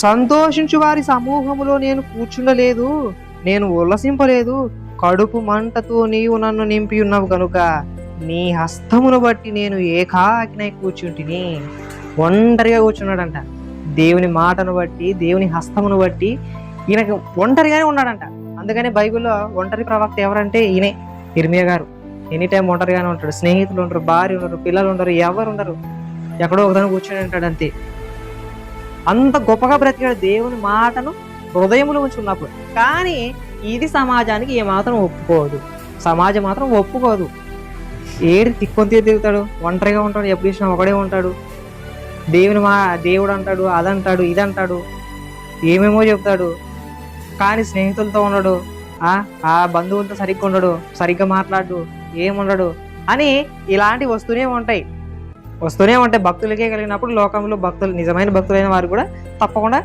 సంతోషించు వారి సమూహములో నేను కూర్చుండలేదు, నేను ఉల్లసింపలేదు. కడుపు మంటతో నీవు నన్ను నింపి ఉన్నావు కనుక నీ హస్తమును బట్టి నేను ఏకాకినై కూర్చుంటిని. ఒంటరిగా కూర్చున్నాడంట. దేవుని మాటను బట్టి, దేవుని హస్తమును బట్టి ఈయనకి ఒంటరిగానే ఉన్నాడంట. అందుకని బైబిల్లో ఒంటరి ప్రవక్త ఎవరంటే ఈయనే, ఇర్మియా గారు. ఎనీ టైం ఒంటరిగానే ఉంటాడు. స్నేహితులు ఉండరు, భార్య ఉండరు, పిల్లలు ఉండరు, ఎవరు ఉండరు. ఎక్కడో ఒకదాని కూర్చొని ఉంటాడు అంతే. అంత గొప్పగా బ్రతికాడు దేవుని మాటను హృదయంలో ఉంచి ఉన్నప్పుడు. కానీ ఇది సమాజానికి ఏమాత్రం ఒప్పుకోదు. సమాజం మాత్రం ఒప్పుకోదు. ఏడు తిక్కొంతి తిరుగుతాడు, ఒంటరిగా ఉంటాడు, ఎప్పుడు చూసినా ఒకడే ఉంటాడు. దేవుడు అంటాడు, అదంటాడు, ఇదంటాడు, ఏమేమో చెప్తాడు. కానీ స్నేహితులతో ఉండడు, ఆ బంధువులతో సరిగ్గా ఉండడు, సరిగ్గా మాట్లాడు, ఏముండడు అని ఇలాంటివి వస్తూనే ఉంటాయి. భక్తులకే కలిగినప్పుడు లోకంలో భక్తులు, నిజమైన భక్తులైన వారు కూడా తప్పకుండా